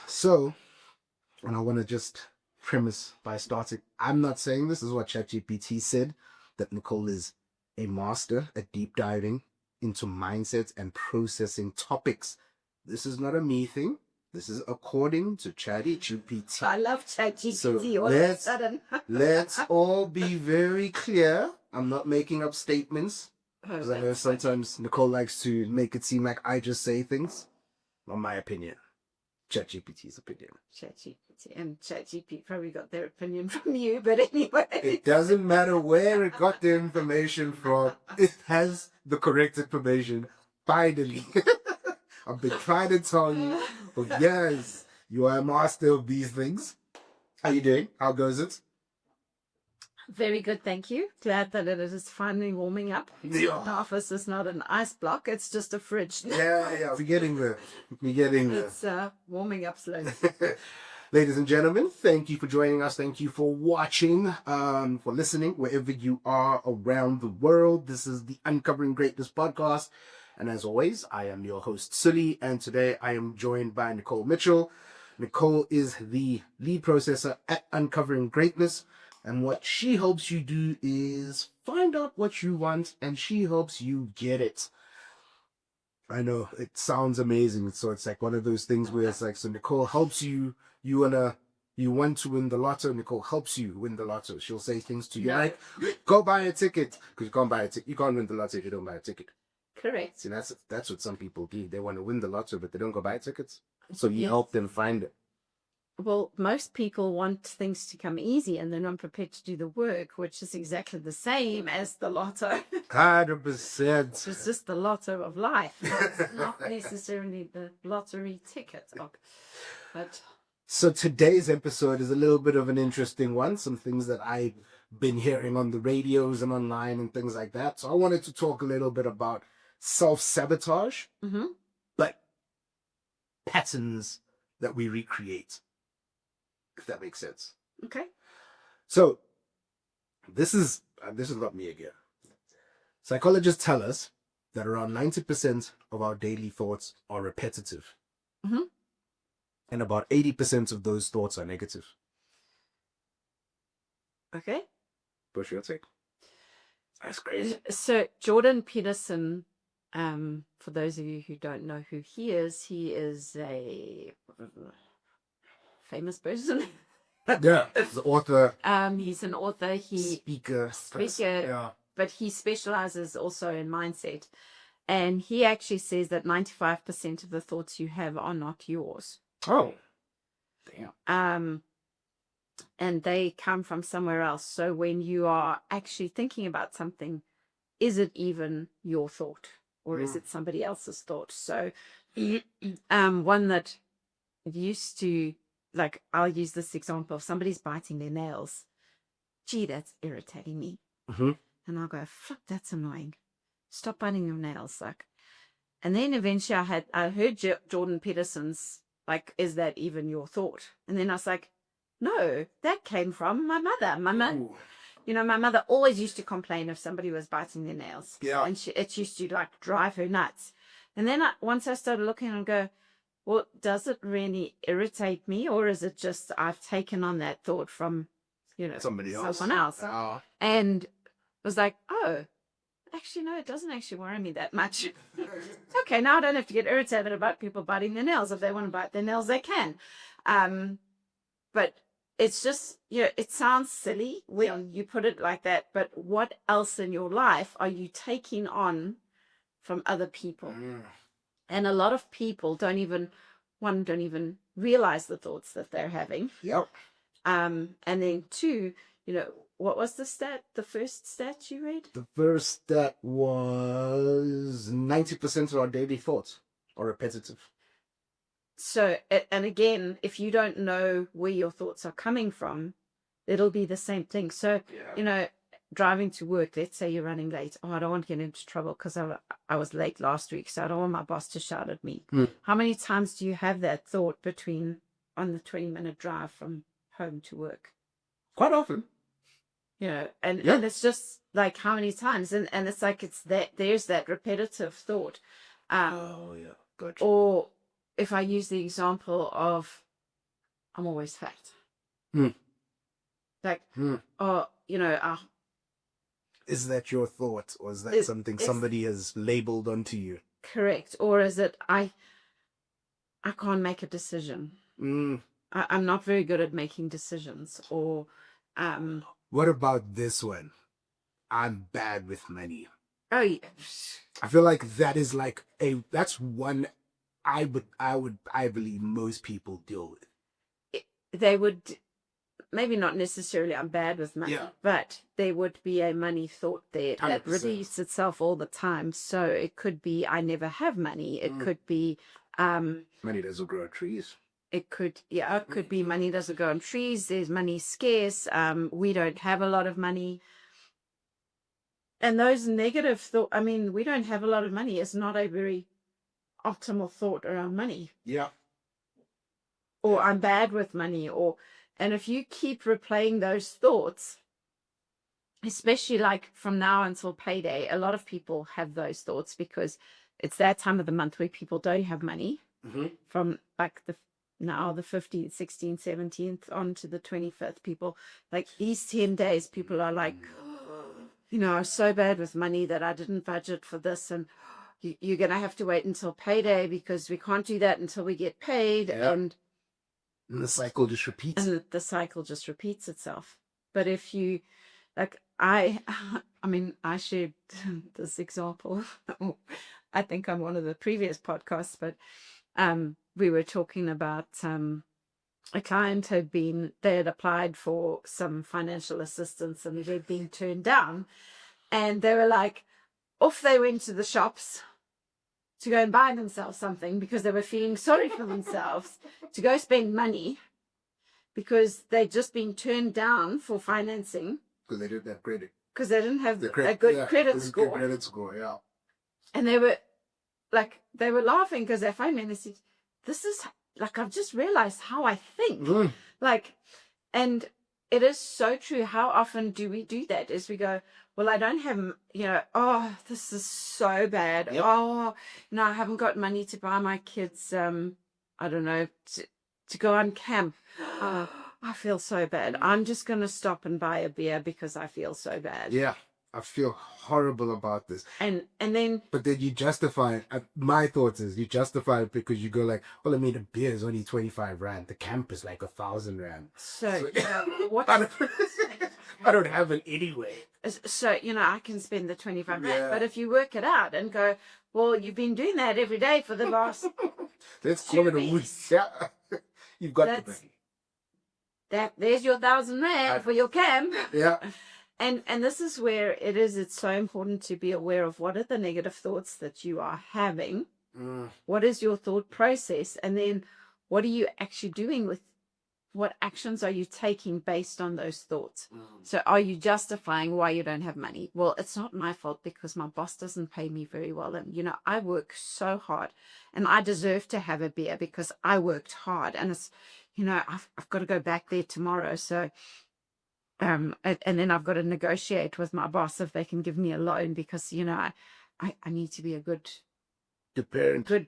So, and I want to just premise by starting. I'm not saying this is what ChatGPT said, that Nicole is a master at deep diving into mindsets and processing topics. This is not a me thing. This is according to ChatGPT. I love ChatGPT So all of a sudden. let's all be very clear. I'm not making up statements. Because I know sometimes Nicole likes to make it seem like I just say things. Not my opinion. ChatGPT's opinion. ChatGPT and ChatGPT probably got their opinion from you, but anyway. It doesn't matter where it got the information from. It has the correct information. Finally. I've been trying to tell you for years. You are a master of these things. How you doing? How goes it? Very good, thank you. Glad that it is finally warming up. Yeah. The office is not an ice block, it's just a fridge. Yeah. We're getting there. It's warming up slowly. Ladies and gentlemen, thank you for joining us. Thank you for watching, for listening, wherever you are around the world. This is the Uncovering Greatness podcast. And as always, I am your host, Sully, and today I am joined by Nicole Mitchell. Nicole is the lead processor at Uncovering Greatness. And what she helps you do is find out what you want, and she helps you get it. I know it sounds amazing. So it's like one of those things where it's like, so Nicole helps you. You want to win the lotto. Nicole helps you win the lotto. She'll say things to you like, "Go buy a ticket," because you can't buy a ticket. You can't win the lotto if you don't buy a ticket. Correct. See, that's what some people do. They want to win the lotto, but they don't go buy tickets. So you help them find it. Well, most people want things to come easy and they're not prepared to do the work, which is exactly the same as the lotto. 100%. It's just the lotto of life, not necessarily the lottery ticket. But so today's episode is a little bit of an interesting one. Some things that I've been hearing on the radios and online and things like that. So I wanted to talk a little bit about self-sabotage, but patterns that we recreate, if that makes sense. Okay. So this is not me again. Psychologists tell us that around 90% of our daily thoughts are repetitive. And about 80% of those thoughts are negative. Okay. What's your take? That's crazy. So Jordan Peterson, for those of you who don't know who he is a famous person. Yeah, the author. He's an author. Speaker. Yeah. But he specializes also in mindset. And he actually says that 95% of the thoughts you have are not yours. Oh, damn. And they come from somewhere else. So when you are actually thinking about something, is it even your thought or is it somebody else's thought? So one that used to, like, I'll use this example. If somebody's biting their nails, gee, that's irritating me. And I'll go, fuck, that's annoying. Stop biting your nails, like. And then eventually I heard Jordan Peterson's, like, is that even your thought? And then I was like, no, that came from my mother. My mother always used to complain if somebody was biting their nails. Yeah. And it used to, like, drive her nuts. And then once I started looking and go, well, does it really irritate me, or is it just I've taken on that thought from, somebody else. Someone else? Oh. And it was like, oh, actually, no, it doesn't actually worry me that much. Okay, now I don't have to get irritated about people biting their nails. If they want to bite their nails, they can. But it's just, it sounds silly when you put it like that. But what else in your life are you taking on from other people? And a lot of people don't even realize the thoughts that they're having. Yep. And then two, what was the first stat you read? The first stat was 90% of our daily thoughts are repetitive. So, and again, if you don't know where your thoughts are coming from, it'll be the same thing. So, driving to work, let's say you're running late. Oh, I don't want to get into trouble because I was late last week, so I don't want my boss to shout at me. How many times do you have that thought on the 20-minute drive from home to work? Quite often. And it's just like how many times, and it's like there's that repetitive thought. Gotcha. if I use the example of I'm always fat. Hmm. Like, oh, Is that your thought, or is that something somebody has labeled onto you? Correct. Or is it I can't make a decision. I'm not very good at making decisions. Or what about this one? I'm bad with money. Oh, yeah. I feel like that is like that's one I believe most people deal with. They would, maybe not necessarily I'm bad with money, but there would be a money thought there 100%. That repeats itself all the time. So it could be I never have money. It could be money doesn't grow on trees. It could be money doesn't grow on trees. There's money scarce. We don't have a lot of money. And those negative thoughts, I mean, we don't have a lot of money is not a very optimal thought around money. Yeah. Or I'm bad with money. And if you keep replaying those thoughts, especially like from now until payday, a lot of people have those thoughts because it's that time of the month where people don't have money. From like the 15th, 16th, 17th on to the 25th, people like these 10 days, people are like, I'm so bad with money that I didn't budget for this, and you're going to have to wait until payday because we can't do that until we get paid. And the cycle just repeats. And the cycle just repeats itself. But if you, like, I shared this example. I think on one of the previous podcasts, but we were talking about a client they had applied for some financial assistance and they'd been turned down, and they were like, off they went to the shops to go and buy themselves something because they were feeling sorry for themselves to go spend money because they'd just been turned down for financing because they didn't have credit, because they didn't have a good credit score. Credit score, yeah. And they were laughing because they phoned me and they said, this is like, I've just realized how I think. Like, and it is so true. How often do we do that? Is we go, well, I don't have, oh, this is so bad. Yep. Oh, I haven't got money to buy my kids, I don't know, to go on camp. I feel so bad. I'm just going to stop and buy a beer because I feel so bad. Yeah. I feel horrible about this. And then... But then you justify it. My thoughts is you justify it because you go like, well, I mean, a beer is only 25 rand. The camp is like 1,000 rand. So what? I don't have it anyway. So, I can spend the 25 rand. But if you work it out and go, well, you've been doing that every day for the last Let's call it a week. Yeah. You've got the money. There's your 1,000 rand for your camp. Yeah. And this is where it's so important to be aware of what are the negative thoughts that you are having. What is your thought process? And then what are you actually doing with, what actions are you taking based on those thoughts? So are you justifying why you don't have money? Well, it's not my fault because my boss doesn't pay me very well. And, I work so hard and I deserve to have a beer because I worked hard. And it's, I've got to go back there tomorrow. So... and then I've got to negotiate with my boss if they can give me a loan because I need to be a good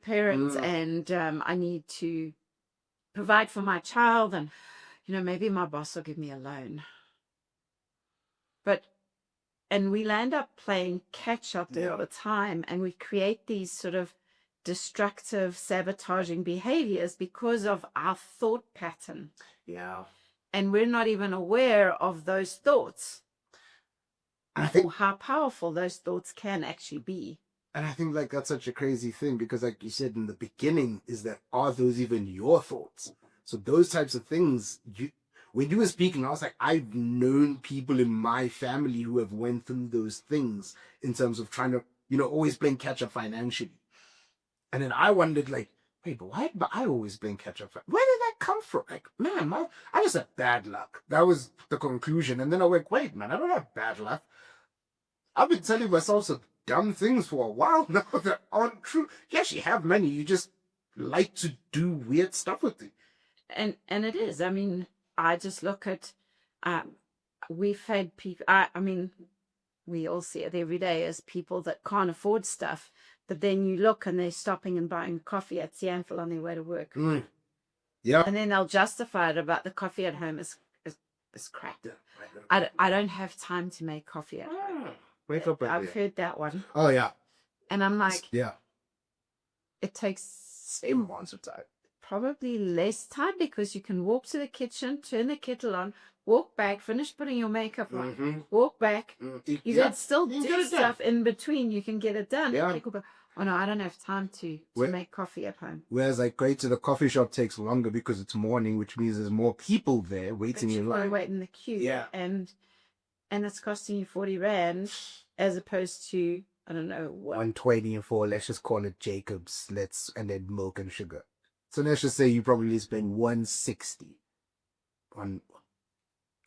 parent, and I need to provide for my child, and maybe my boss will give me a loan. And we'll end up playing catch up there all the time, and we create these sort of destructive, sabotaging behaviors because of our thought pattern. Yeah. And we're not even aware of those thoughts. I think how powerful those thoughts can actually be. And I think like that's such a crazy thing because like you said in the beginning, is that are those even your thoughts? So those types of things, when you were speaking, I was like, I've known people in my family who have went through those things in terms of trying to, always playing catch up financially. And then I wondered like, wait, but why? But I always playing catch up. Where did that come from? Like, man, I just had bad luck. That was the conclusion. And then I went, wait, man, I don't have bad luck. I've been telling myself some dumb things for a while now that aren't true. You actually have money. You just like to do weird stuff with it. And it is. I mean, I just look at, we've had people, I mean, we all see it every day as people that can't afford stuff. But then you look and they're stopping and buying coffee at Seattle on their way to work. Yeah. And then they'll justify it about the coffee at home is crap. I don't have time to make coffee at home. Wake up I've heard that one. Oh, yeah. And I'm like, Yeah. it takes Same amounts of time. probably less time because you can walk to the kitchen, turn the kettle on, walk back, finish putting your makeup on, walk back. You can still do stuff in between. You can get it done. Yeah. People go, oh no, I don't have time to make coffee at home. Whereas like going to the coffee shop takes longer because it's morning, which means there's more people there waiting in line. Wait in the queue. Yeah. And it's costing you 40 Rand as opposed to, I don't know what. 120 and 4, let's just call it Jacob's, and then milk and sugar. So let's just say you probably spend 160 on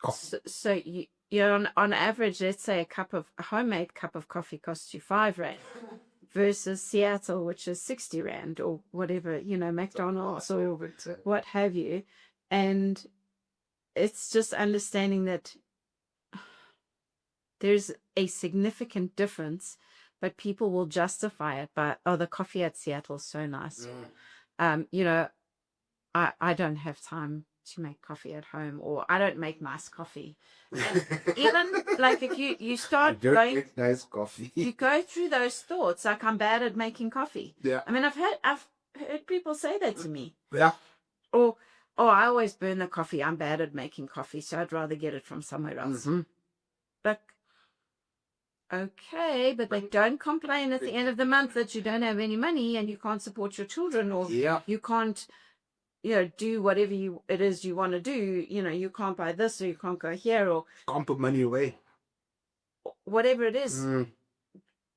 coffee. So you're on average, let's say a homemade cup of coffee costs you 5 Rand versus Seattle, which is 60 Rand or whatever, McDonald's or what have you. And it's just understanding that there's a significant difference, but people will justify it by, oh, the coffee at Seattle is so nice. I don't have time to make coffee at home, or I don't make nice coffee. And even like if you start going, make nice coffee. you go through those thoughts like I'm bad at making coffee. Yeah. I mean, I've heard people say that to me. Yeah. Or, oh, I always burn the coffee. I'm bad at making coffee, so I'd rather get it from somewhere else. But okay, but they don't complain at the end of the month that you don't have any money and you can't support your children, or you can't, do whatever it is you want to do. You can't buy this, or you can't go here, or Can't put money away. Whatever it is,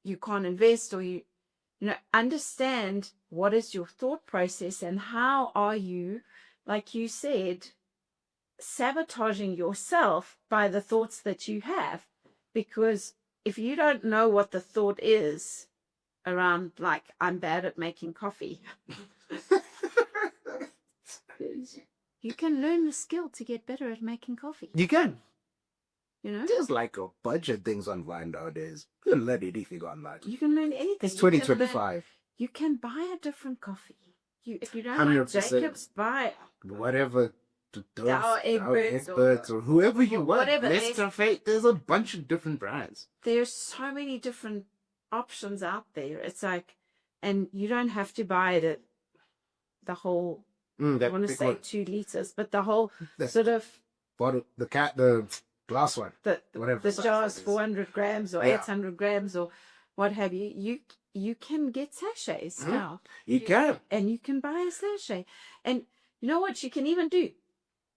you can't invest, or understand what is your thought process and how are you, like you said, sabotaging yourself by the thoughts that you have. Because if you don't know what the thought is around, like, I'm bad at making coffee, you can learn the skill to get better at making coffee. You can. There's like a bunch of things online nowadays. You can learn anything online. You can learn anything. It's 2025. You can buy a different coffee. If you don't 100%. like Jacob's, buy whatever. Our experts or whoever you want. Whatever. There's a bunch of different brands. There's so many different options out there. It's like, and you don't have to buy it the whole, I want to say 2 liters, but the whole sort of bottle, the glass one, whatever. The jar's 400 grams or 800 grams or what have you. You can get sachets now. You can. And you can buy a sachet. And you know what you can even do?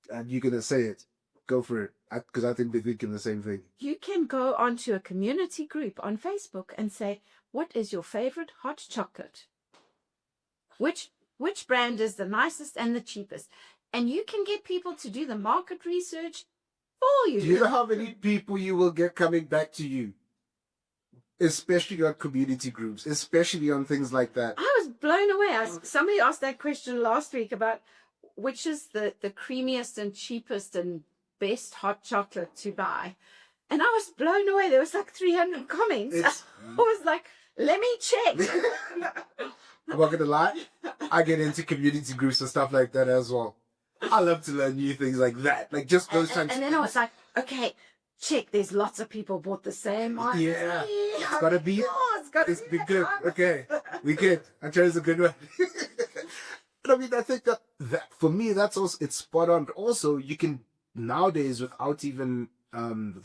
And you're going to say it. Go for it. Because I think we're thinking the same thing. You can go onto a community group on Facebook and say, what is your favorite hot chocolate? Which brand is the nicest and the cheapest? And you can get people to do the market research for you. Do you know how many people you will get coming back to you? Especially on community groups, especially on things like that. I was blown away. Somebody asked that question last week about which is the creamiest and cheapest and best hot chocolate to buy. And I was blown away. There was like 300 comments. I was like, let me check. I'm not going to lie. I get into community groups and stuff like that as well. I love to learn new things like that. Like just those times. And then I was like, okay, check. There's lots of people bought the same one. Yeah. It's got to be. It's been good. Okay. We good. I'm sure it's a good one. But I mean, I think that for me, that's also, it's spot on. But also, you can nowadays, without even,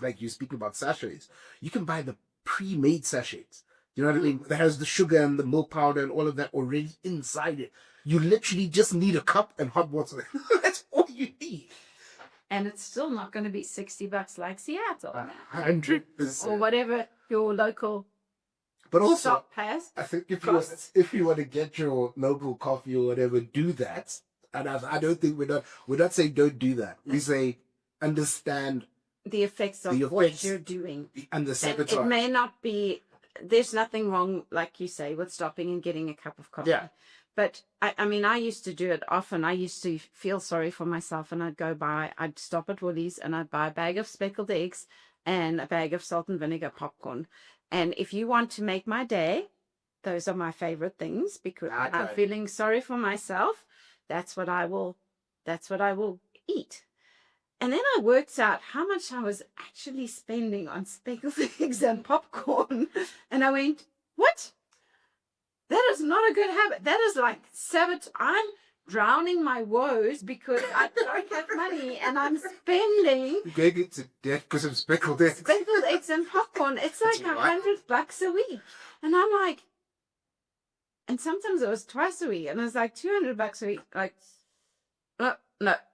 like you're speaking about sachets, you can buy the pre-made sachets. You know what I mean? That has the sugar and the milk powder and all of that already inside it. You literally just need a cup and hot water. That's all you need. And it's still not going to be $60 like Seattle. 100%. Or whatever your local but also, shop has. I think if you want to get your local coffee or whatever, do that. And I don't think we're not saying don't do that. We say understand the effects of what you're doing. And the sabotage. It may not be, there's nothing wrong, like you say, with stopping and getting a cup of coffee. Yeah. But I mean, I used to do it often. I used to feel sorry for myself and I'd stop at Woolies and I'd buy a bag of speckled eggs and a bag of salt and vinegar popcorn. And if you want to make my day, those are my favorite things because Okay. I'm feeling sorry for myself. That's what I will eat. And then I worked out how much I was actually spending on speckled eggs and popcorn. And I went, what? That is not a good habit. That is like sabotage. I'm drowning my woes because I don't have money and I'm spending You gave it to death because of speckled eggs. speckled eggs and popcorn. It's like $100 a week. And I'm like, and sometimes it was twice a week, and it was like $200 a week. Like, no.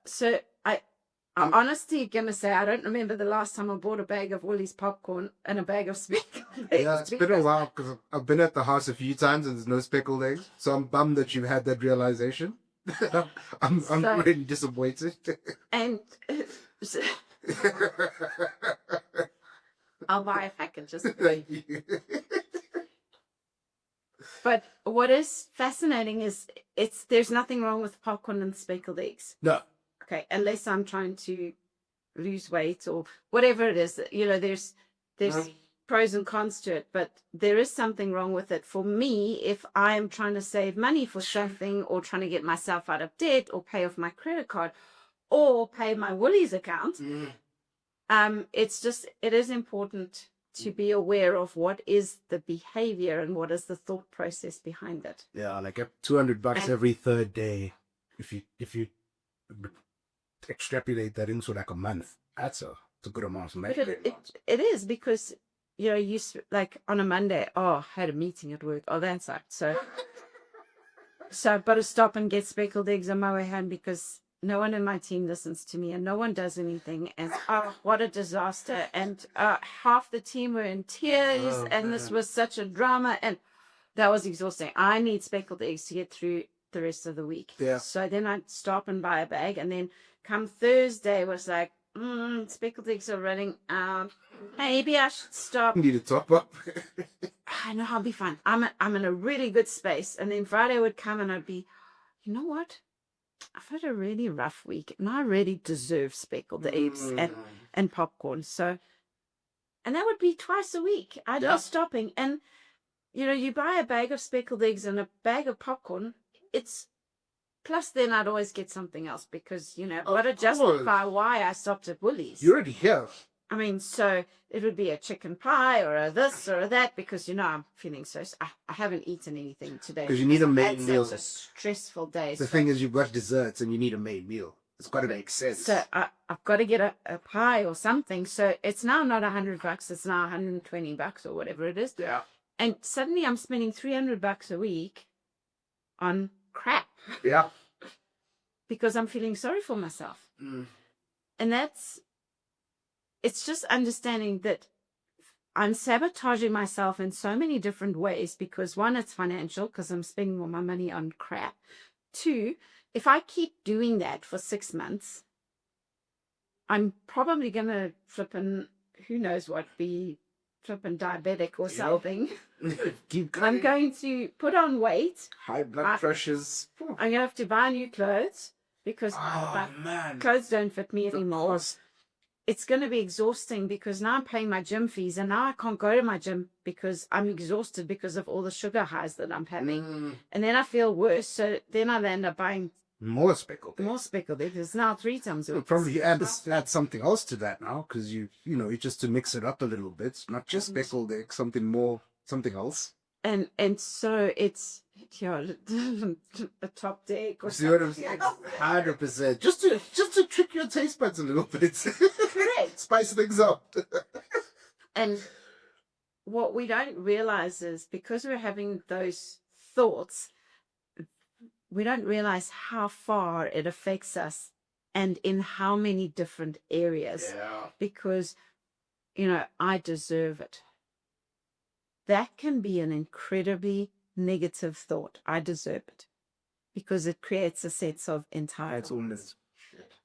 So I'm honestly gonna say I don't remember the last time I bought a bag of Woolies popcorn and a bag of speckled eggs. Yeah, it's been a while because I've been at the house a few times and there's no speckled eggs. So I'm bummed that you've had that realization. I'm really disappointed. And I'll buy a package. Thank you. But what is fascinating is there's nothing wrong with popcorn and speckled eggs. No. Okay, unless I'm trying to lose weight or whatever it is. There's pros and cons to it, but there is something wrong with it. For me, if I'm trying to save money for something or trying to get myself out of debt or pay off my credit card or pay my Woolies account, it is important to be aware of what is the behavior and what is the thought process behind it. Yeah, like $200 every third day. If you extrapolate that into like a month, it's a good amount of money. It is because you like on a Monday, I had a meeting at work. Oh, that sucked. So I've got to stop and get speckled eggs on my way home because no one in my team listens to me and no one does anything. And what a disaster. And half the team were in tears and this was such a drama. And that was exhausting. I need speckled eggs to get through the rest of the week. Yeah. So then I'd stop and buy a bag. And then come Thursday was like, speckled eggs are running out. Maybe I should stop. You need a top up. I know, I'll be fine. I'm in a really good space. And then Friday would come and I'd be, you know what? I've had a really rough week and I really deserve speckled eggs and popcorn. So, and that would be twice a week. I'd be stopping and, you buy a bag of speckled eggs and a bag of popcorn. Plus then I'd always get something else because, I've got to justify why I stopped at Woolies. You're already here. I mean, so it would be a chicken pie or a this or a that because, I'm feeling so... I haven't eaten anything today. Because you need a main meal. It's a stressful day. The thing is, you've got desserts and you need a main meal. It's got to make sense. So I've got to get a pie or something. So it's now not $100. It's now $120 or whatever it is. Yeah. And suddenly I'm spending $300 a week on crap. Yeah. Because I'm feeling sorry for myself. And it's just understanding that I'm sabotaging myself in so many different ways because one, it's financial because I'm spending all my money on crap. Two, if I keep doing that for 6 months, I'm probably going to who knows what, be flipping diabetic or something. Keep going. I'm going to put on weight. High blood pressures. I'm going to have to buy new clothes because my clothes don't fit me anymore. It's going to be exhausting because now I'm paying my gym fees and now I can't go to my gym because I'm exhausted because of all the sugar highs that I'm having. And then I feel worse. So then I'll end up buying more speckled eggs. It's now 3 times a week. Probably add something else to that now because you just to mix it up a little bit. Not just speckled eggs, something else. And so it's a top deck or see what I'm saying? 100%. Just to trick your taste buds a little bit. Correct. Spice things up. And what we don't realize is because we're having those thoughts, we don't realize how far it affects us and in how many different areas. Yeah. Because, I deserve it. That can be an incredibly negative thought. I deserve it. Because it creates a sense of entitlement.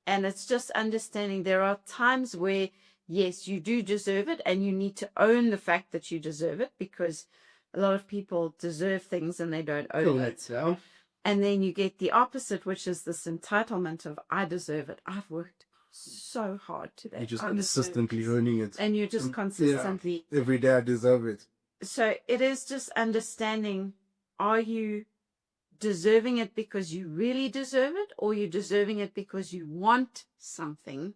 And it's just understanding there are times where, yes, you do deserve it and you need to own the fact that you deserve it because a lot of people deserve things and they don't own it. So. And then you get the opposite, which is this entitlement of, I deserve it. I've worked so hard today. You're just consistently owning it. And you're just consistently... Every day I deserve it. So it is just understanding, are you deserving it because you really deserve it, or you deserving it because you want something?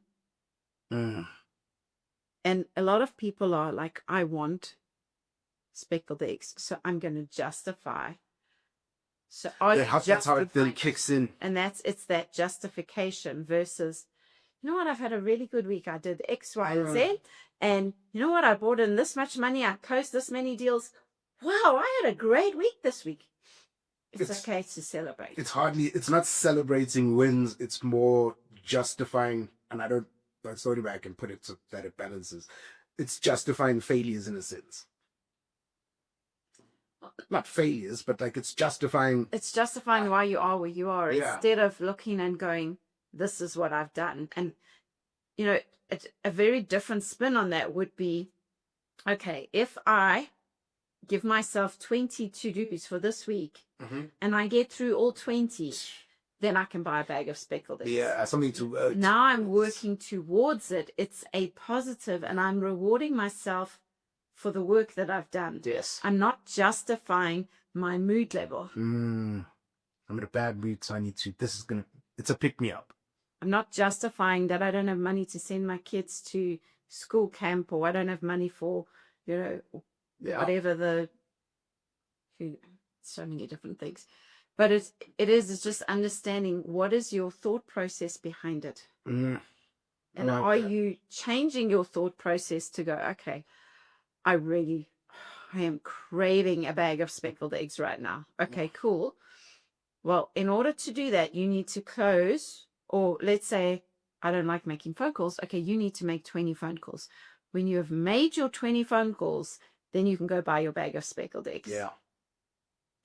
Mm. And a lot of people are like, I want speckled eggs, so I'm going to justify. So are you That's how it then justifying? kicks in. And it's that justification versus, you know what, I've had a really good week. I did X, Y, and Z. And you know what, I brought in this much money. I closed this many deals. Wow, I had a great week this week. It's okay to celebrate. It's not celebrating wins. It's more justifying, and that's the only way I can put it so that it balances. It's justifying failures in a sense. Not failures, but like it's justifying. It's justifying why you are where you are, instead of looking and going, this is what I've done. And, you know, a very different spin on that would be, okay, if I give myself 20 to-dos for this week, and I get through all 20, then I can buy a bag of speckled eggs. Yeah, something to... now I'm working towards it. It's a positive, and I'm rewarding myself for the work that I've done. Yes. I'm not justifying my mood level. I'm in a bad mood, so it's a pick-me-up. I'm not justifying that I don't have money to send my kids to school camp, or I don't have money for, whatever so many different things. But it's just understanding, what is your thought process behind it? And are you changing your thought process to go, okay, I am craving a bag of speckled eggs right now. Okay, cool. Well, in order to do that, you need to close, or let's say, I don't like making phone calls. Okay, you need to make 20 phone calls. When you have made your 20 phone calls, then you can go buy your bag of speckled eggs. Yeah.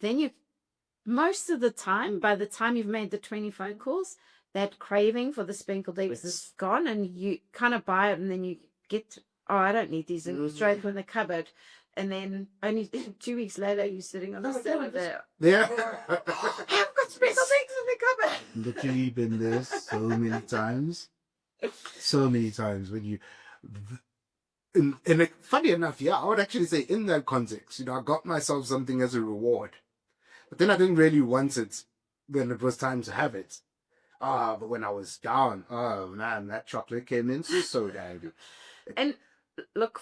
Then most of the time, by the time you've made the 20 phone calls, that craving for the speckled eggs is gone, and you kind of buy it, and then you get, oh, I don't need these, and straight in the cupboard. And then only 2 weeks later, you're sitting on the cellar there. Yeah. I've got speckled eggs in the cupboard. Literally been there so many times. So many times when you... And funny enough, yeah, I would actually say in that context, I got myself something as a reward. But then I didn't really want it when it was time to have it. But when I was down, oh man, that chocolate came in so dang good. And look,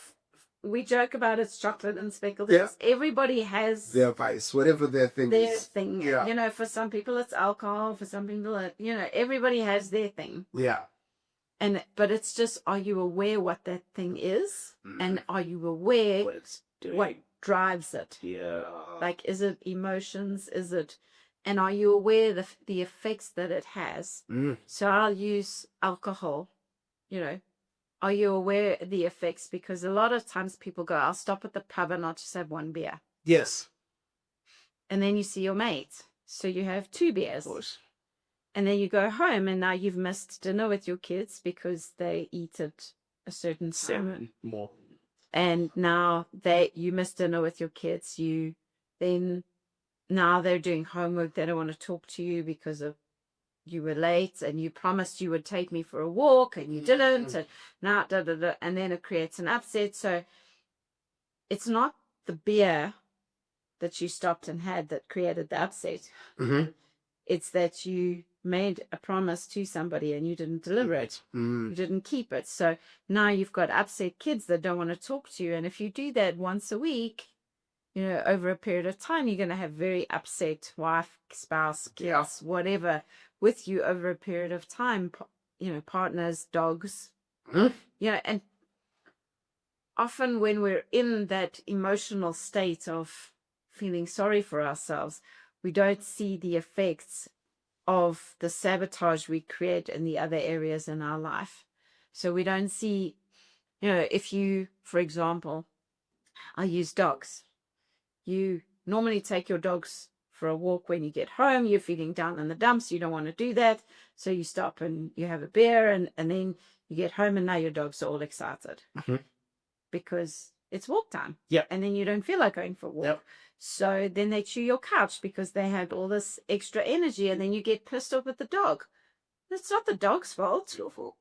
we joke about it's chocolate and speckled eggs. Everybody has their vice, whatever their thing is. Thing. Yeah. For some people it's alcohol, for some people everybody has their thing. Yeah. But it's just, are you aware what that thing is? And are you aware what drives it? Yeah. Like, is it emotions? And are you aware the effects that it has? So I'll use alcohol, Are you aware of the effects? Because a lot of times people go, I'll stop at the pub and I'll just have one beer. Yes. And then you see your mate. So you have 2 beers. Of course. And then you go home, and now you've missed dinner with your kids because they eat at a certain time. More. And now you missed dinner with your kids. Now they're doing homework. They don't want to talk to you because of you were late, and you promised you would take me for a walk, and you didn't. And now and then it creates an upset. So it's not the beer that you stopped and had that created the upset. It's that you made a promise to somebody and you didn't deliver it. You didn't keep it. So now you've got upset kids that don't want to talk to you. And if you do that once a week, over a period of time, you're going to have very upset wife, spouse, kids, whatever, with you over a period of time, partners, dogs, and often when we're in that emotional state of feeling sorry for ourselves, we don't see the effects of the sabotage we create in the other areas in our life. So we don't see, if you, for example, I use dogs. You normally take your dogs for a walk when you get home. You're feeling down in the dumps. You don't want to do that. So you stop and you have a beer, and then you get home, and now your dogs are all excited because it's walk time. Yeah. And then you don't feel like going for a walk. Yep. So then they chew your couch because they had all this extra energy, and then you get pissed off at the dog. It's not the dog's fault. It's your fault.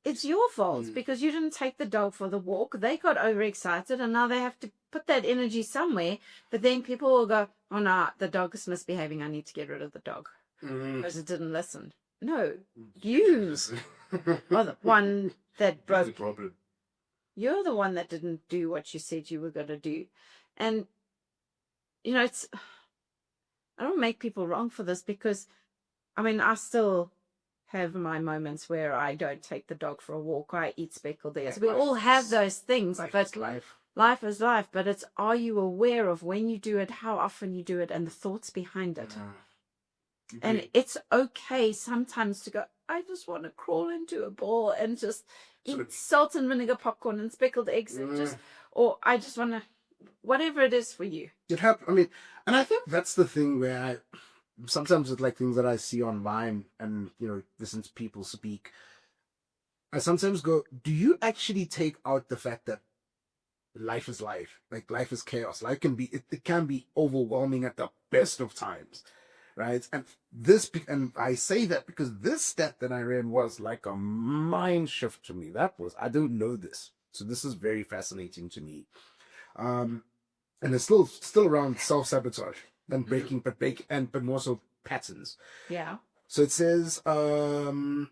it's your fault because you didn't take the dog for the walk. They got overexcited and now they have to put that energy somewhere. But then people will go, oh no, the dog is misbehaving. I need to get rid of the dog because it didn't listen. No, you are the one that broke. the problem. You're the one that didn't do what you said you were going to do. And, you know, I don't make people wrong for this because, I mean, I still have my moments where I don't take the dog for a walk. I eat speckled eggs. We all have those things, but life is life. But it's, are you aware of when you do it, how often you do it, and the thoughts behind it? And it's okay sometimes to go, I just want to crawl into a ball and just eat salt and vinegar popcorn and speckled eggs and just, or I just want to, whatever it is for you. It happens. I mean, and I think that's the thing where I sometimes with like things that I see online and, you know, listen to people speak, I sometimes go, do you actually take out the fact that life is life? Like life is chaos. Life can be, it can be overwhelming at the best of times. Right. And I say that because this stat that I read was like a mind shift to me. I don't know this. So this is very fascinating to me. And it's still around self-sabotage and breaking, but more so patterns. Yeah. So it says, according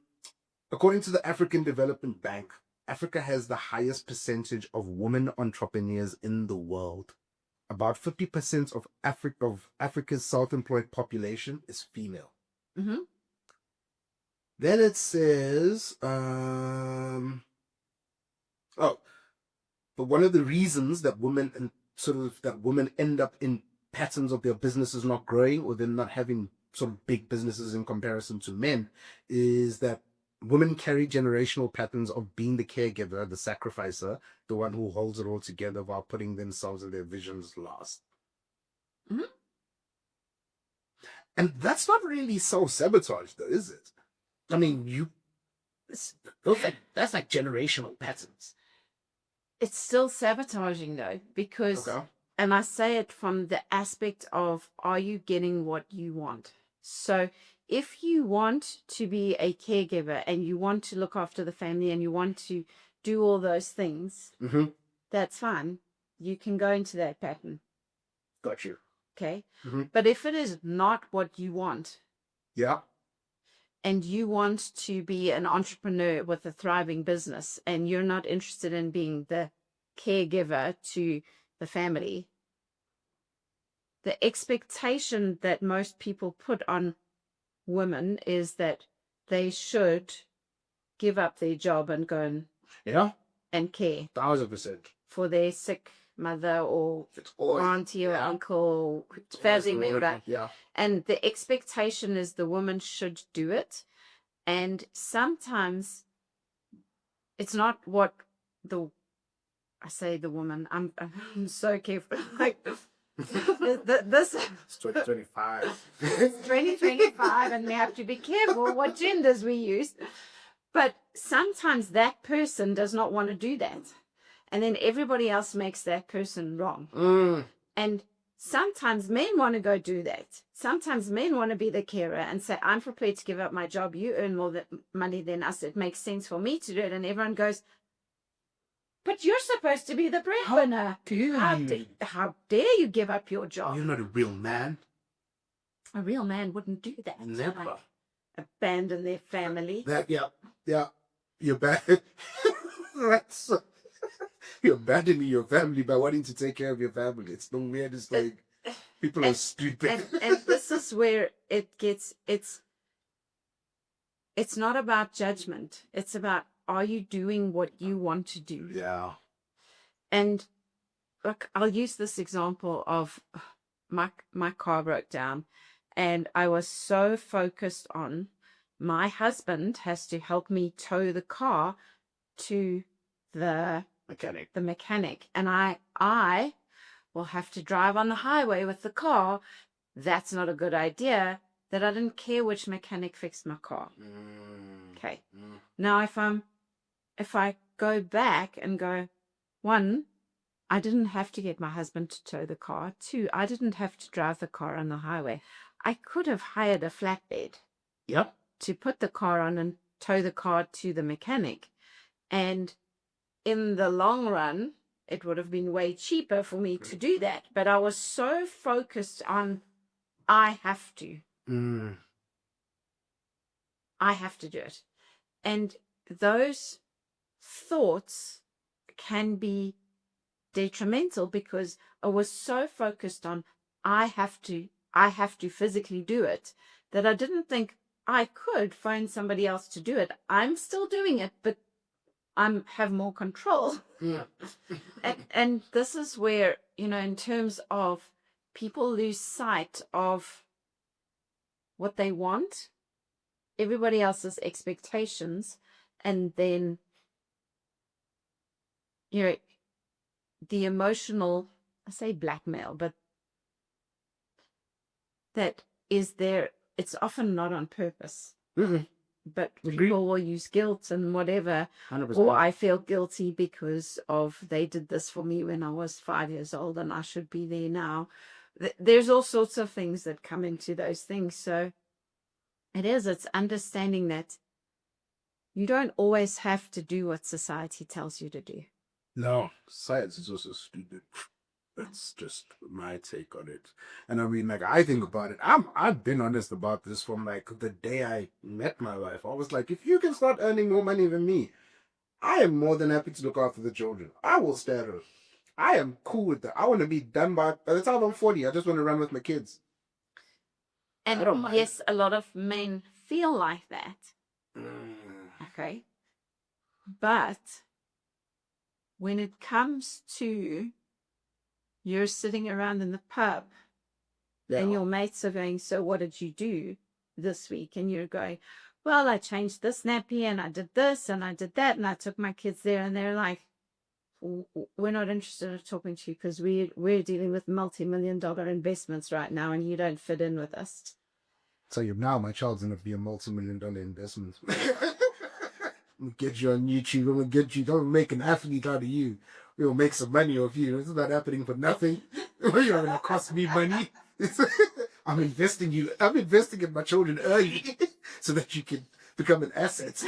to the African Development Bank, Africa has the highest percentage of women entrepreneurs in the world. About 50% of Africa's self-employed population is female. Mm-hmm. Then it says, but one of the reasons that women end up in patterns of their businesses not growing or them not having sort of big businesses in comparison to men is that women carry generational patterns of being the caregiver, the sacrificer, the one who holds it all together while putting themselves and their visions last. Mm-hmm. And that's not really self-sabotage, though, is it? I mean, that's like generational patterns. It's still sabotaging, though, because, and I say it from the aspect of, are you getting what you want? So if you want to be a caregiver and you want to look after the family and you want to do all those things, that's fine. You can go into that pattern. Got you. Okay. But if it is not what you want, and you want to be an entrepreneur with a thriving business and you're not interested in being the caregiver to the family, the expectation that most people put on women is that they should give up their job and go and care 1,000% for their sick mother or auntie or uncle or family member. And the expectation is the woman should do it. And sometimes it's not what I say the woman. I'm so careful. Like this. It's 2025. It's 2025, and we have to be careful what genders we use. But sometimes that person does not want to do that. And then everybody else makes that person wrong. And sometimes men want to go do that. Sometimes men want to be the carer and say, I'm prepared to give up my job. You earn more money than us. It makes sense for me to do it. And everyone goes, but you're supposed to be the breadwinner. How dare you give up your job? You're not a real man. A real man wouldn't do that. Never. Like, abandon their family. You're bad. You're abandoning your family by wanting to take care of your family. It's the weirdest thing. People are stupid. And this is where it gets, it's not about judgment. It's about, are you doing what you want to do? Yeah. And look, I'll use this example of my car broke down and I was so focused on my husband has to help me tow the car to the mechanic. And I will have to drive on the highway with the car. That's not a good idea. That I didn't care which mechanic fixed my car. Okay. Now if I go back and go, 1, I didn't have to get my husband to tow the car. 2, I didn't have to drive the car on the highway. I could have hired a flatbed. Yep. To put the car on and tow the car to the mechanic. And in the long run, it would have been way cheaper for me to do that. But I was so focused on, I have to. I have to do it. And those thoughts can be detrimental because I was so focused on, I have to physically do it, that I didn't think I could find somebody else to do it. I'm still doing it, but have more control. And this is where, in terms of people lose sight of what they want, everybody else's expectations, and then, the emotional, I say blackmail, but that is there. It's often not on purpose. But people will use guilt and whatever. 100%. Or I feel guilty because of they did this for me when I was 5 years old and I should be there now. There's all sorts of things that come into those things. So it's understanding that you don't always have to do what society tells you to do. No, science is also stupid. That's just my take on it. And I mean, like, I think about it. I've been honest about this from like the day I met my wife. I was like, if you can start earning more money than me, I am more than happy to look after the children. I will stay at home. I am cool with that. I want to be done by the time I'm 40. I just want to run with my kids. And yes, a lot of men feel like that. Okay. But when it comes to you're sitting around in the pub and your mates are going, so what did you do this week? And you're going, well, I changed this nappy and I did this and I did that and I took my kids there, and they're like, we're not interested in talking to you because we're dealing with multi-million-dollar investments right now and you don't fit in with us. So now my child's going to be a multi-million-dollar investment. We'll get you on YouTube. We'll get you. Don't make an athlete out of you. We'll make some money off you. It's not happening for nothing. You're going to cost me money. I'm investing in my children early so that you can become an asset.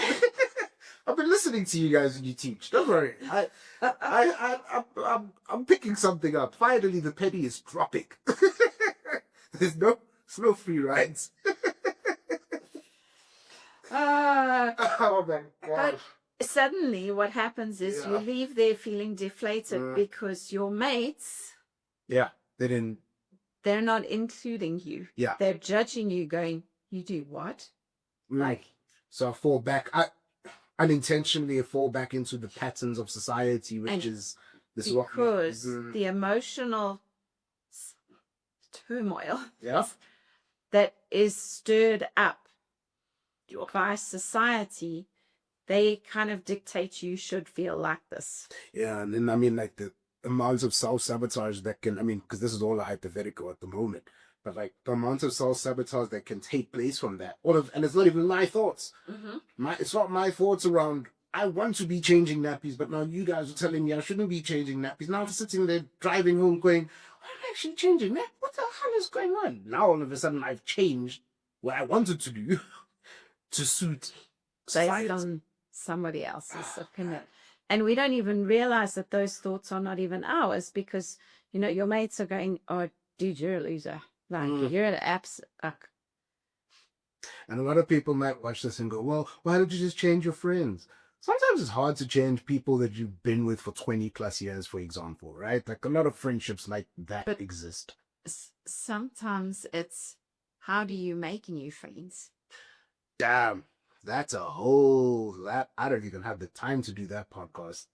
I've been listening to you guys when you teach. Don't worry. I'm picking something up. Finally, the penny is dropping. There's no free rides. Oh my gosh. But suddenly what happens is you leave there feeling deflated because your mates, they're not including you. Yeah. They're judging you, going, you do what? So I fall back. I unintentionally fall back into the patterns of society, which is this because the emotional turmoil that is stirred up by society, they kind of dictate you should feel like this. Yeah, and then I mean, like the amounts of self-sabotage that can, because this is all a hypothetical at the moment, but like the amount of self-sabotage that can take place from that, and it's not even my thoughts. It's not my thoughts around, I want to be changing nappies, but now you guys are telling me I shouldn't be changing nappies. Now I'm sitting there driving home going, I'm actually changing that. What the hell is going on? Now all of a sudden I've changed what I wanted to do to suit based on somebody else's opinion. And we don't even realize that those thoughts are not even ours because, your mates are going, oh, dude, you're a loser. Like, you're an absolute. And a lot of people might watch this and go, well, why don't you just change your friends? Sometimes it's hard to change people that you've been with for 20 plus years, for example, right? Like a lot of friendships like that exist. Sometimes it's, how do you make new friends? Damn, that's I don't even have the time to do that podcast.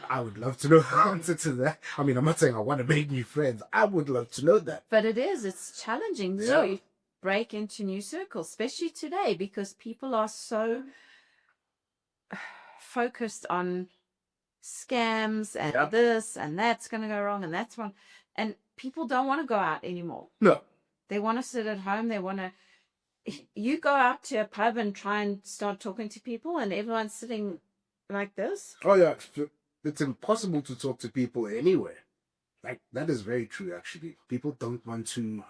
I would love to know the answer to that. I mean, I'm not saying I want to make new friends. I would love to know that. But it's challenging. So you break into new circles, especially today, because people are so focused on scams and this and that's going to go wrong and that's wrong. And people don't want to go out anymore. No. They want to sit at home. They want to... You go out to a pub and try and start talking to people and everyone's sitting like this. Oh, yeah. It's impossible to talk to people anywhere. Like, that is very true, actually. People don't want to...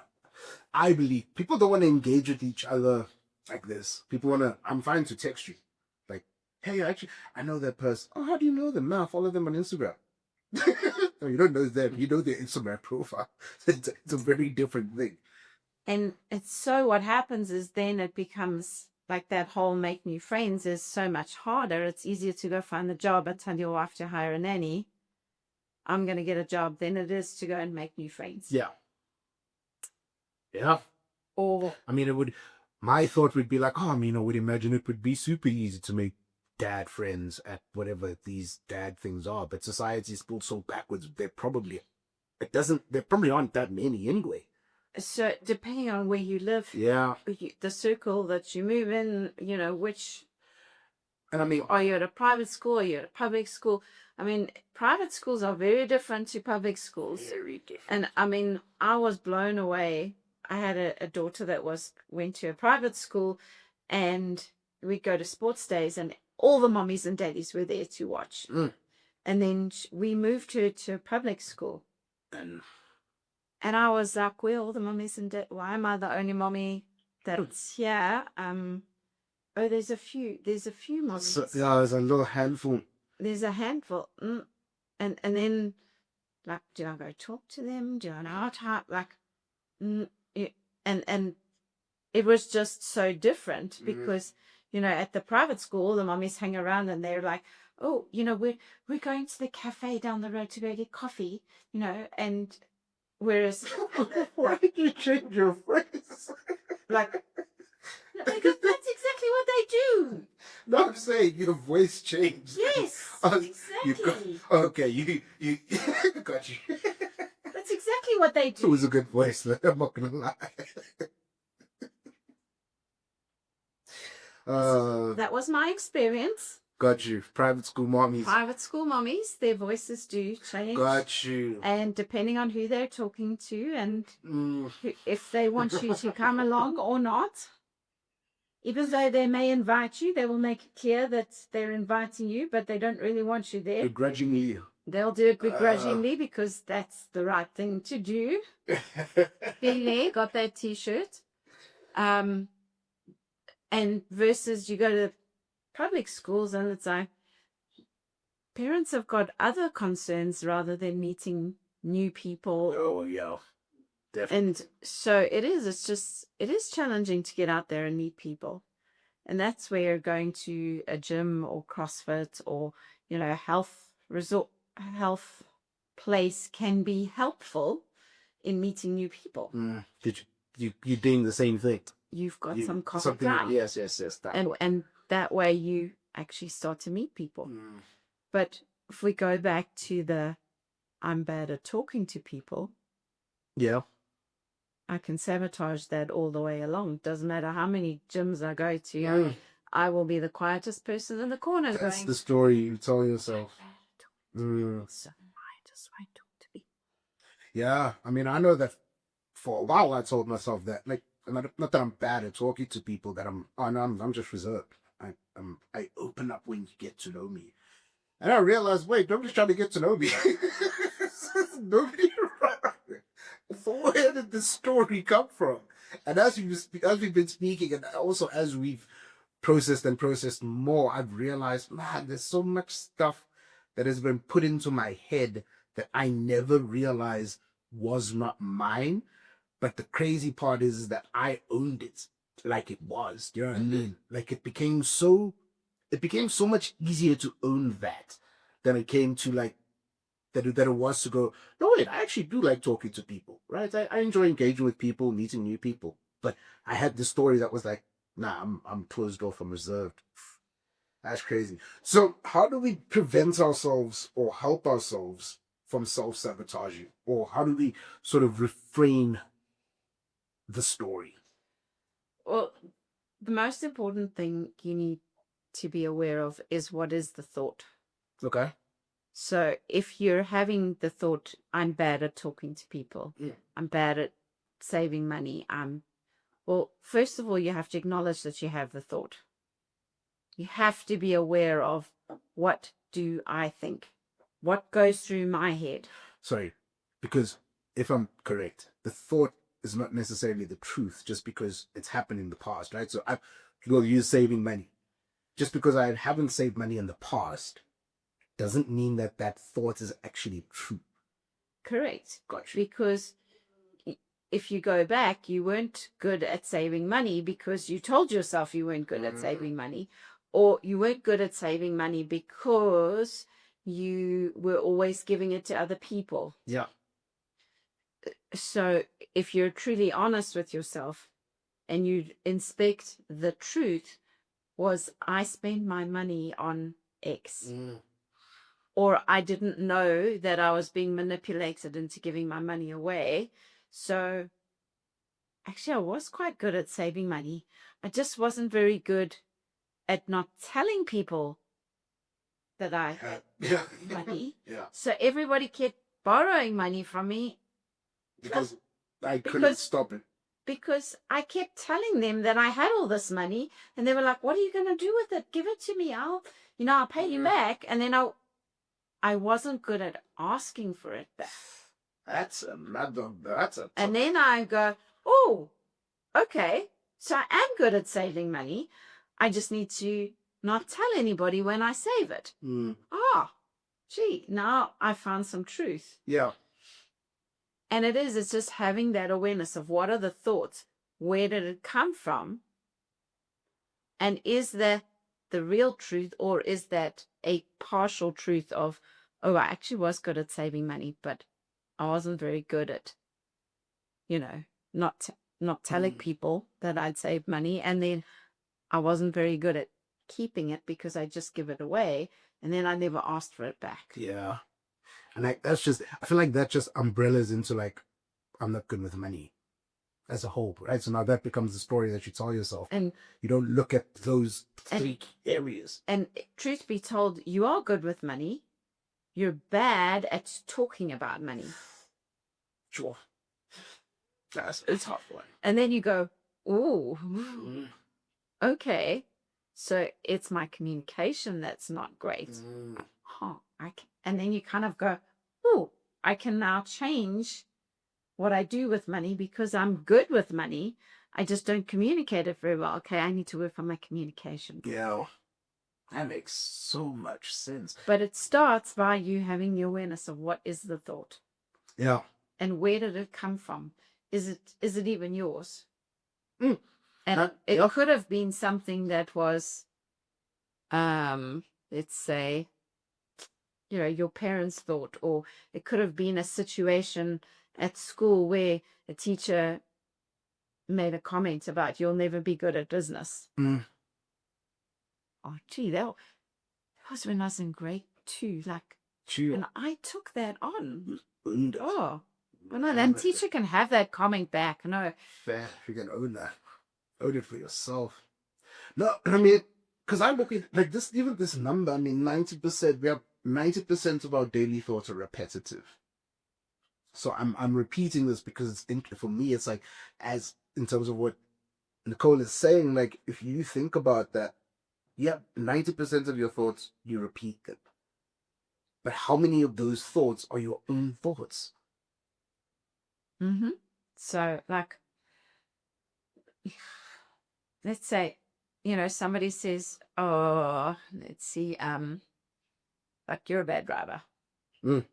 I believe people don't want to engage with each other like this. People want to... I'm fine to text you. Like, hey, actually, I know that person. Oh, how do you know them? No, I follow them on Instagram. No, you don't know them. You know their Instagram profile. It's a very different thing. And it's so what happens is then it becomes like that whole make new friends is so much harder. It's easier to go find the job and tell your wife to hire a nanny. I'm going to get a job than it is to go and make new friends. Yeah. Yeah. Or, I mean, it would. My thought would be like, oh, I mean, I would imagine it would be super easy to make dad friends at whatever these dad things are. But society is still so backwards. There probably aren't that many anyway. so depending on where you live, Yeah. the circle that you move in, you know, which, And I mean, are you at a private school? Are you at a public school? I mean, private schools are very different to public schools. very different. And I mean, I was blown away. I had a daughter that went to a private school, and we'd go to sports days, and all the mommies and daddies were there to watch. Mm. And then we moved her to a public school. And I was like, where are all the mommies and daddies? Why am I the only mommy that's here? Oh, there's a few mommies. So, yeah, there's a little handful. There's a handful. And then, like, do I go talk to them? Do I know how to, like, and it was just so different because, you know, at the private school, the mummies hang around and they're like, oh, you know, we're going to the cafe down the road to go get coffee, you know, and whereas Why did you change your phrase? like, because that's exactly what they do. No, I'm saying your voice changed. Yes, exactly. Okay, you got you. That's exactly what they do. It was a good voice, though. I'm not gonna lie. That was my experience. Got you. Private school mommies. Private school mommies, their voices do change. Got you. And depending on who they're talking to and if they want you to come along or not, even though they may invite you, they will make it clear that they're inviting you, but they don't really want you there. Begrudgingly. They'll do it begrudgingly because that's the right thing to do. Billy got that T-shirt. And versus you go to public schools and it's like parents have got other concerns rather than meeting new people. Oh, yeah. Definitely. And so it is challenging to get out there and meet people. And that's where going to a gym or CrossFit or, you know, health place can be helpful in meeting new people. Did you doing the same thing? You've got some common ground. Yes. That way. And that way you actually start to meet people. But if we go back to I'm bad at talking to people. Yeah. I can sabotage that all the way along. Doesn't matter how many gyms I go to. I will be the quietest person in the corner. That's the story you tell yourself. So I just won't talk to people. Yeah, I mean, I know that for a while I told myself that, like, not that I'm bad at talking to people, that I'm just reserved. I open up when you get to know me, and I realized, wait, nobody's trying to get to know me. Nobody. So where did this story come from? And as we've been speaking, and also as we've processed more, I've realized, man, there's so much stuff that has been put into my head that I never realized was not mine. But the crazy part is that I owned it like it was. Do you know what I mean? Like it became so much easier to own that than it came to like that it was to go, no wait, I actually do like talking to people, right? I enjoy engaging with people, meeting new people. But I had this story that was like, nah, I'm closed off, I'm reserved. That's crazy. So how do we prevent ourselves or help ourselves from self-sabotaging? Or how do we sort of refrain the story? Well, the most important thing you need to be aware of is what is the thought. Okay. So if you're having the thought, I'm bad at talking to people, I'm bad at saving money, well, first of all, you have to acknowledge that you have the thought. You have to be aware of what do I think? What goes through my head? Sorry, because if I'm correct, the thought is not necessarily the truth just because it's happened in the past, right? So we'll use saving money. just because I haven't saved money in the past doesn't mean that that thought is actually true. Correct. Gotcha. Because if you go back, you weren't good at saving money because you told yourself you weren't good at saving money, or you weren't good at saving money because you were always giving it to other people. Yeah. So if you're truly honest with yourself and you inspect the truth, was I spend my money on X, or I didn't know that I was being manipulated into giving my money away. So actually, I was quite good at saving money. I just wasn't very good at not telling people that I had money. Yeah. So everybody kept borrowing money from me Because I couldn't because stop it. because I kept telling them that I had all this money, and they were like, "What are you going to do with it? Give it to me. I'll pay you back." And then I wasn't good at asking for it back. That's a And then I go, "Oh, okay. So I am good at saving money. I just need to not tell anybody when I save it." Gee, now I found some truth. Yeah. And it's just having that awareness of what are the thoughts? Where did it come from? And is that the real truth, or is that a partial truth of, oh, I actually was good at saving money, but I wasn't very good at, not telling people that I'd saved money. And then I wasn't very good at keeping it because I just give it away. And then I never asked for it back. Yeah. And I feel like that just umbrellas into like, I'm not good with money as a whole, right? So now that becomes the story that you tell yourself. And you don't look at those three areas. And truth be told, you are good with money. You're bad at talking about money. Sure. That's a tough one. And then you go, "Ooh, okay. So it's my communication that's not great." And then you kind of go, "Oh, I can now change what I do with money because I'm good with money. I just don't communicate it very well. Okay, I need to work on my communication." Yeah. That makes so much sense. But it starts by you having the awareness of what is the thought. Yeah. And where did it come from? Is it even yours? And it could have been something that was, let's say, your parents' thought, or it could have been a situation at school where a teacher made a comment about you'll never be good at business. Oh, gee, that was when I was in grade 2. And I took that on. Oh, well, no, then teacher can have that comment back. No. Fair, you can own that. Own it for yourself. No, I mean, because I'm looking like this, even this number, I mean, 90%, 90% of our daily thoughts are repetitive. So I'm repeating this because for me, it's like, as in terms of what Nicole is saying, like, if you think about that, 90% of your thoughts, you repeat them. But how many of those thoughts are your own thoughts? So, let's say, somebody says, "Oh, let's see, you're a bad driver." And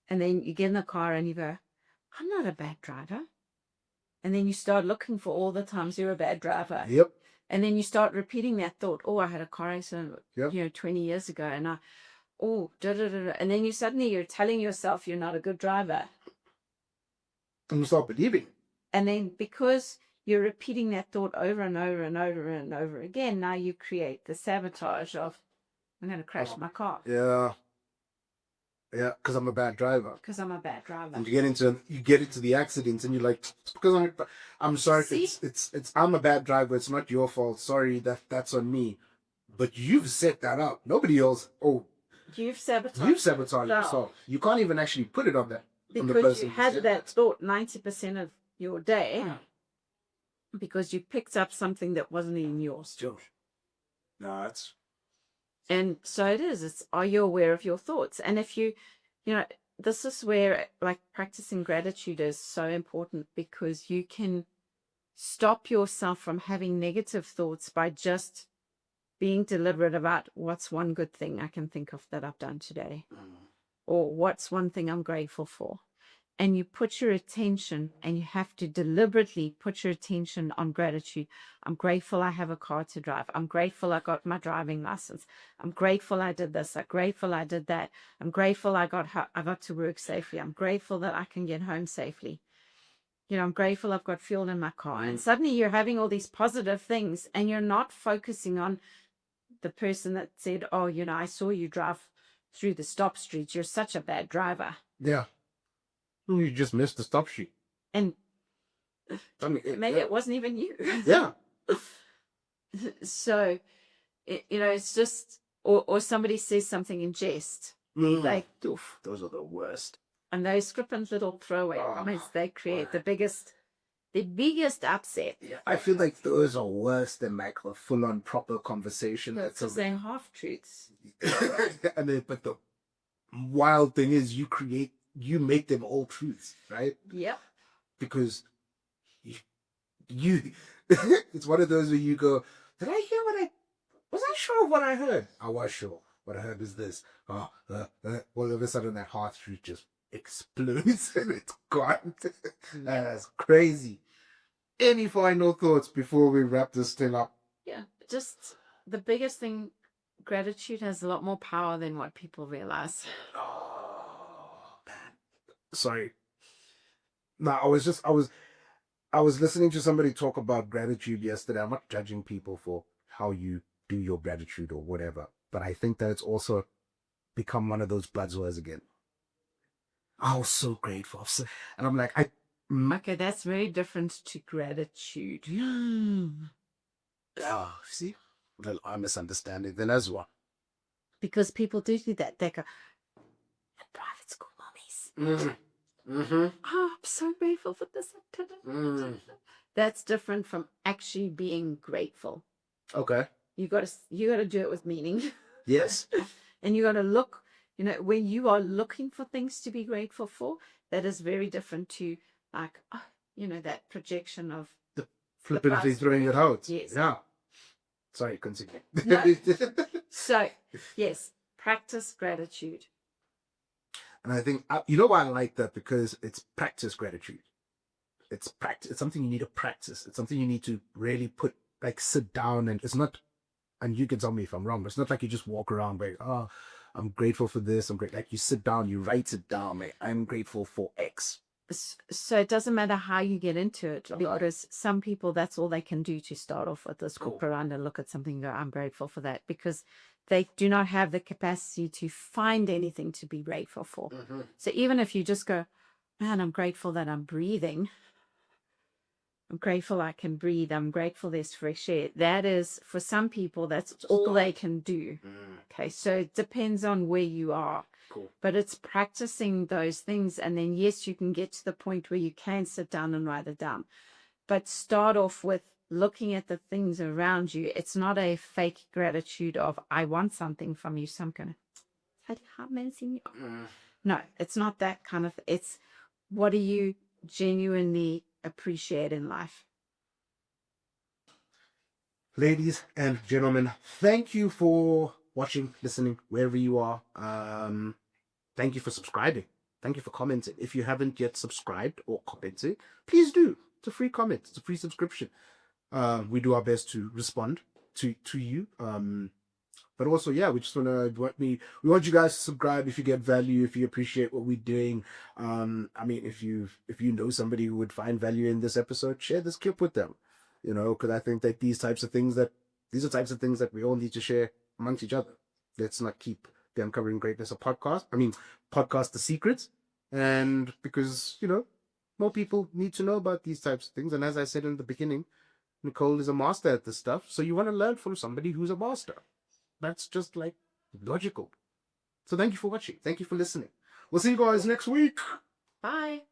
then you get in the car and you go, "I'm not a bad driver." And then you start looking for all the times you're a bad driver. Yep. And then you start repeating that thought. "Oh, I had a car accident, 20 years ago, and and then you're telling yourself you're not a good driver. And you start believing. And then because you're repeating that thought over and over and over and over again, now you create the sabotage of, I'm going to crash my car. Yeah. Yeah, because I'm a bad driver. Because I'm a bad driver. And you get into the accident, and you're like, because I'm sorry, it's I'm a bad driver. It's not your fault. Sorry, that's on me. But you've set that up. Nobody else. Oh, you've sabotaged yourself. You can't even actually put it on that. Because you had that thought 90% of your day, because you picked up something that wasn't even yours. No, it's. And so it is. It's, are you aware of your thoughts? And if this is where practicing gratitude is so important, because you can stop yourself from having negative thoughts by just being deliberate about what's one good thing I can think of that I've done today, or what's one thing I'm grateful for. And you put your attention, and you have to deliberately put your attention on gratitude. I'm grateful I have a car to drive. I'm grateful I got my driving license. I'm grateful I did this. I'm grateful I did that. I'm grateful I got to work safely. I'm grateful that I can get home safely. I'm grateful I've got fuel in my car. And suddenly you're having all these positive things, and you're not focusing on the person that said, oh, I saw you drive through the stop streets. You're such a bad driver. Yeah. You just missed the stop sheet. And I mean, maybe it wasn't even you. Yeah. So, it's just, or somebody says something in jest. Like, oof, those are the worst. And those flippant little throwaway comments, they create the biggest upset. Yeah, I feel like those are worse than like a full-on proper conversation. That's saying half truths. But the wild thing is, you make them all truths, right? Yep. Because you it's one of those where you go, did I hear was I sure of what I heard? I was sure. What I heard is this. All of a sudden that half truth just explodes and it's gone. That's crazy. Any final thoughts before we wrap this thing up? Yeah, just the biggest thing, gratitude has a lot more power than what people realize. Oh, man. Sorry. No, I was listening to somebody talk about gratitude yesterday. I'm not judging people for how you do your gratitude or whatever, but I think that it's also become one of those buzzwords again. I was so grateful. And I'm like, okay, that's very different to gratitude. Oh, see? Well, I'm misunderstanding then as well. Because people do that. They go, private school mummies. Oh, I'm so grateful for this activity. That's different from actually being grateful. Okay. You got to do it with meaning. Yes. And you got to look, when you are looking for things to be grateful for, that is very different to like, that projection of the flippantly throwing it out. Yes. Yeah. Sorry, continue. No. So, yes, practice gratitude. And I think, you know why I like that? Because it's practice gratitude. It's practice. It's something you need to practice. It's something you need to really sit down, and it's not, and you can tell me if I'm wrong, but it's not like you just walk around like, oh, I'm grateful for this. I'm great. Like you sit down, you write it down. Like, I'm grateful for X. So it doesn't matter how you get into it, because some people, that's all they can do to start off with this, walk around and look at something and go, I'm grateful for that, because they do not have the capacity to find anything to be grateful for. So even if you just go, man, I'm grateful that I'm breathing. I'm grateful I can breathe. I'm grateful there's fresh air. That is, for some people, that's all they can do. Okay, so it depends on where you are. Cool. But it's practicing those things. And then, yes, you can get to the point where you can sit down and write it down. But start off with looking at the things around you. It's not a fake gratitude of, I want something from you, so I'm going to... No, it's not that kind of... It's, what do you genuinely appreciate in life? Ladies and gentlemen, thank you for watching, listening, wherever you are. Thank you for subscribing. Thank you for commenting. If you haven't yet subscribed or commented, please do. It's a free comment. It's a free subscription. We do our best to respond to you. But also, yeah, we just we want you guys to subscribe if you get value, if you appreciate what we're doing. I mean, if you know somebody who would find value in this episode, share this clip with them. Because I think that these are types of things that we all need to share amongst each other. Let's not keep the Uncovering Greatness a podcast. Podcast the secrets. And because, more people need to know about these types of things. And as I said in the beginning, Nicole is a master at this stuff. So you want to learn from somebody who's a master. That's just logical. So thank you for watching. Thank you for listening. We'll see you guys next week. Bye.